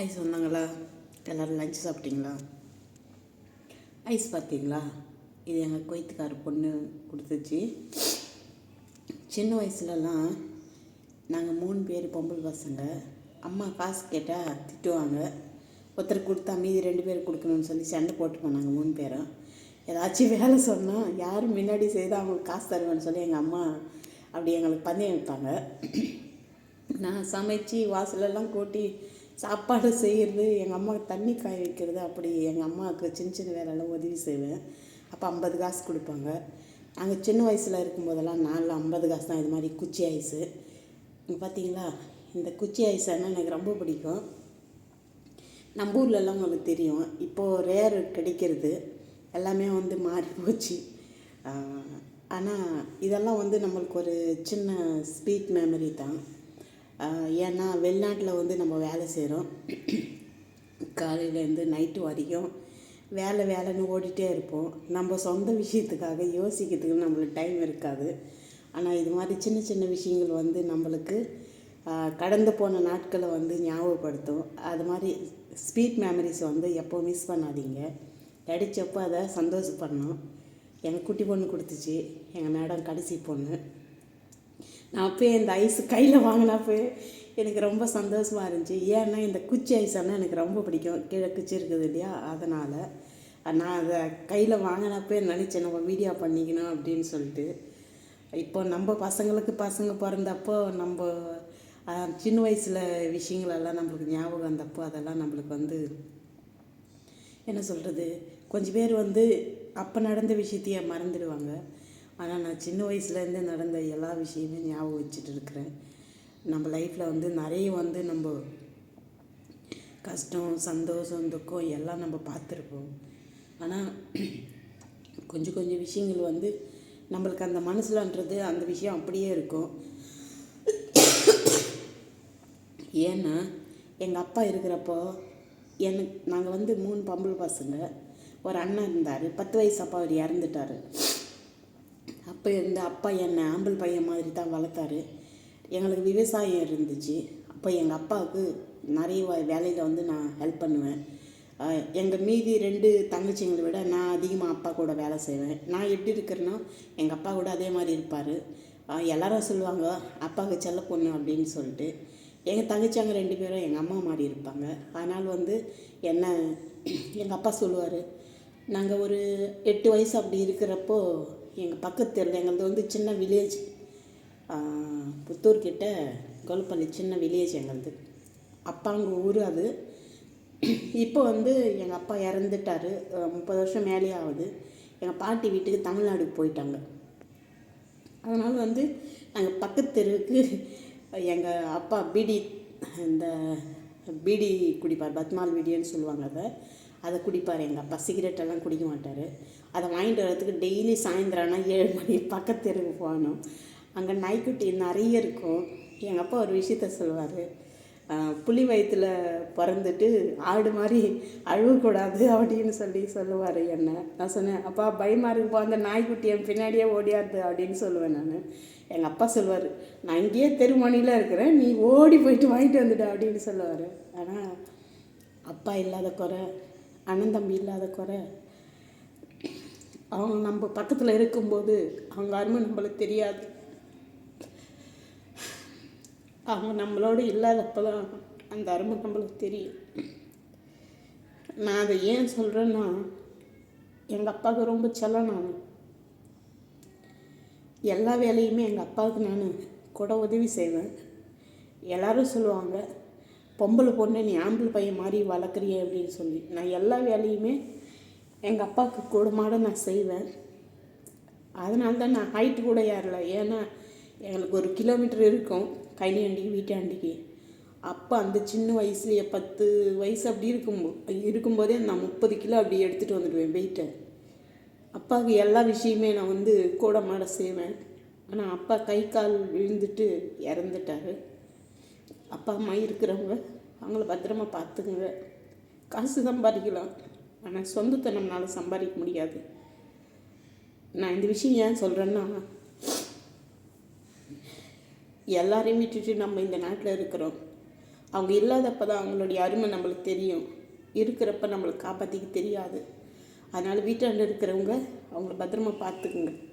Ice வந்தாங்களா? எல்லோரும் lunch சாப்பிட்டீங்களா? ஐஸ் பார்த்தீங்களா? இது எங்கள் குவைத்துக்கார பொண்ணு கொடுத்துச்சு. சின்ன வயசுலலாம் நாங்கள் 3 பேர் பொம்பளை பசங்க. அம்மா காசு கேட்டால் திட்டுவாங்க. ஒருத்தர் கொடுத்தா மீதி 2 பேர் கொடுக்கணும்னு சொல்லி சண்டை போட்டுப்போம். நாங்கள் 3 பேரும் ஏதாச்சும் வேலை சொன்னால் யாரும் முன்னாடி செய்து அவங்களுக்கு காசு தருவேன்னு சொல்லி எங்கள் அம்மா அப்படி எங்களுக்கு பந்தயம் வைப்பாங்க. நான் சமைச்சு வாசலெல்லாம் கூட்டி சாப்பாடு செய்கிறது, எங்கள் அம்மாவுக்கு தண்ணி காய வைக்கிறது, அப்படி எங்கள் அம்மாவுக்கு சின்ன சின்ன வேலையெல்லாம் உதவி செய்வேன். அப்போ 50 காசு கொடுப்பாங்க. நாங்கள் சின்ன வயசில் இருக்கும்போதெல்லாம் 50 காசு தான். இது மாதிரி குச்சி ஐஸு பார்த்தீங்களா? இந்த குச்சி ஐஸ்னால் எனக்கு ரொம்ப பிடிக்கும். நம்ம ஊர்லெல்லாம் உங்களுக்கு தெரியும், இப்போது ரேர் கிடைக்கிறது எல்லாமே மாறி போச்சு. ஆனால் இதெல்லாம் நம்மளுக்கு ஒரு சின்ன ஸ்வீட் மெமரி தான். ஏன்னா வெளிநாட்டில் நம்ம வேலை செய்கிறோம். காலையிலேருந்து நைட்டு வரைக்கும் வேலைன்னு ஓடிட்டே இருப்போம். நம்ம சொந்த விஷயத்துக்காக யோசிக்கிறதுக்கு நம்மளுக்கு டைம் இருக்காது. ஆனால் இது மாதிரி சின்ன சின்ன விஷயங்கள் நம்மளுக்கு கடந்து போன நாட்களை ஞாபகப்படுத்தும். அது மாதிரி ஸ்வீட் மெமரிஸ் எப்போ மிஸ் பண்ணாதீங்க. கிடைச்சப்போ அதை சந்தோஷப்படணும். எங்கள் குட்டி பொண்ணு கொடுத்துச்சு, எங்கள் மேடம் கடைசி பொண்ணு. நான் அப்போயே இந்த ஐஸ் கையில் வாங்கினப்போ எனக்கு ரொம்ப சந்தோஷமாக இருந்துச்சு. ஏன்னா இந்த குச்சி ஐஸ்னால் எனக்கு ரொம்ப பிடிக்கும். கீழே குச்சி இருக்குது இல்லையா, அதனால் நான் அதை கையில் வாங்கினப்போ நினச்சேன் நம்ம வீடியோ பண்ணிக்கணும் அப்படின்னு சொல்லிட்டு. இப்போ நம்ம பசங்க பிறந்தப்போ நம்ம சின்ன வயசில் விஷயங்களெல்லாம் நம்மளுக்கு ஞாபகம் வந்தப்போ அதெல்லாம் நம்மளுக்கு என்ன சொல்கிறது, கொஞ்சம் பேர் அப்போ நடந்த விஷயத்தையே மறந்துடுவாங்க. ஆனால் நான் சின்ன வயசுலேருந்து நடந்த எல்லா விஷயமே ஞாபகம் வச்சுட்டு இருக்கிறேன். நம்ம லைஃப்பில் நிறைய நம்ம கஷ்டம், சந்தோஷம், துக்கம் எல்லாம் நம்ம பார்த்துருப்போம். ஆனால் கொஞ்சம் விஷயங்கள் நம்மளுக்கு அந்த மனசுலன்றது அந்த விஷயம் அப்படியே இருக்கும். ஏன்னா எங்கள் அப்பா இருக்கிறப்போ நாங்கள் 3 பொம்பளை பசங்க. ஒரு அண்ணன் இருந்தார், 10 வயசு அப்பா அவர் இறந்துட்டார். அப்போ அப்பா என்னை ஆம்பல் பையன் மாதிரி தான் வளர்த்தாரு. எங்களுக்கு விவசாயம் இருந்துச்சு. அப்போ எங்கள் அப்பாவுக்கு நிறைய வேலையில் நான் ஹெல்ப் பண்ணுவேன். எங்கள் மீதி 2 தங்கச்சிங்களை விட நான் அதிகமாக அப்பா கூட வேலை செய்வேன். நான் எப்படி இருக்கிறேன்னா எங்கள் அப்பா கூட அதே மாதிரி இருப்பார். எல்லாரும் சொல்லுவாங்க அப்பாவுக்கு செல்ல பொண்ணு அப்படின்னு சொல்லிட்டு. எங்கள் தங்கச்சிங்க 2 பேரும் எங்கள் அம்மா மாதிரி இருப்பாங்க. அதனால் என்ன எங்கள் அப்பா சொல்லுவார், நாங்கள் ஒரு 8 வயசு அப்படி இருக்கிறப்போ எங்கள் பக்கத்து தெருவில் எங்களது சின்ன வில்லேஜ், புத்தூர்கிட்ட கொல்பள்ளி சின்ன வில்லேஜ் எங்களது. அப்பாங்க ஊர் அது. இப்போ எங்கள் அப்பா இறந்துட்டார். 30 வருஷம் மேலே ஆகுது. எங்கள் பாட்டி வீட்டுக்கு தமிழ்நாடுக்கு போயிட்டாங்க. அதனால் நாங்கள் பக்கத்து தெருவுக்கு எங்கள் அப்பா இந்த பீடி குடிப்பார், பத்மால் பீடின்னு சொல்லுவாங்க. அதை குடிப்பார். எங்கள் அப்பா சிகரெட்டெல்லாம் குடிக்க மாட்டார். அதை வாங்கிட்டு வரதுக்கு டெய்லி சாயந்தரம்னா 7 மணி பக்கத்து தெருவுக்கு போகணும். அங்கே நாய்க்குட்டி நிறைய இருக்கும். எங்கள் அப்பா ஒரு விஷயத்த சொல்லுவார், புலி வயிற்றில் பிறந்துட்டு ஆடு மாதிரி அழுவக்கூடாது அப்படின்னு சொல்லுவார் என்ன. நான் சொன்னேன், அப்பா பயமாக இருக்குப்பா, அந்த நாய்க்குட்டி என் பின்னாடியே ஓடியாருது அப்படின்னு சொல்லுவேன் நான். எங்கள் அப்பா சொல்லுவார், நான் இங்கேயே தெருமணியில் இருக்கிறேன், நீ ஓடி போயிட்டு வாங்கிட்டு வந்துட்ட அப்படின்னு சொல்லுவார். ஆனால் அப்பா இல்லாத குறை, அண்ணன் தம்பி இல்லாத குறை, அவங்க நம்ம பக்கத்தில் இருக்கும்போது அவங்க அருமை நம்மளுக்கு தெரியாது. அவங்க நம்மளோடு இல்லாதப்போ தான் அந்த அருமை நம்மளுக்கு தெரியும். நான் அதை ஏன் சொல்கிறேன்னா, எங்கள் அப்பாவுக்கு ரொம்ப செல்லம். நான் எல்லா வேலையுமே எங்கள் அப்பாவுக்கு நான் கூட உதவி செய்வேன். எல்லோரும் சொல்லுவாங்க, பொம்பளை பொண்ணு நீ ஆம்பளை பையன் மாதிரி வளர்க்குறிய அப்படின்னு சொல்லி. நான் எல்லா வேலையுமே எங்கள் அப்பாவுக்கு கூட மாட நான் செய்வேன். அதனால தான் நான் ஹைட்டு கூட ஏறலை. ஏன்னா எங்களுக்கு 1 கிலோமீட்டர் இருக்கும் கைனியாண்டிக்கு வீட்டாண்டிக்கு. அப்போ அந்த சின்ன வயசுலேயே 10 வயசு அப்படி இருக்கும்போதே நான் 30 கிலோ அப்படி எடுத்துகிட்டு வந்துடுவேன் வெயிட்டை. அப்பாவுக்கு எல்லா விஷயமே நான் கூட மாட செய்வேன். ஆனால் அப்பா கை கால் விழுந்துட்டு இறந்துட்டார். அப்பா அம்மா இருக்கிறவங்க அவங்கள பத்திரமா பார்த்துக்குங்க. காசு சம்பாதிக்கலாம், ஆனால் சொந்தத்தை நம்மளால் சம்பாதிக்க முடியாது. நான் இந்த விஷயம் ஏன் சொல்கிறேன்னா, எல்லாரையும் விட்டுட்டு நம்ம இந்த நாட்டில் இருக்கிறோம். அவங்க இல்லாதப்போ தான் அவங்களுடைய அருமை நம்மளுக்கு தெரியும். இருக்கிறப்ப நம்மளுக்கு காப்பாற்றிக்க தெரியாது. அதனால் வீட்டாண்ட இருக்கிறவங்க அவங்கள பத்திரமா பார்த்துக்குங்க.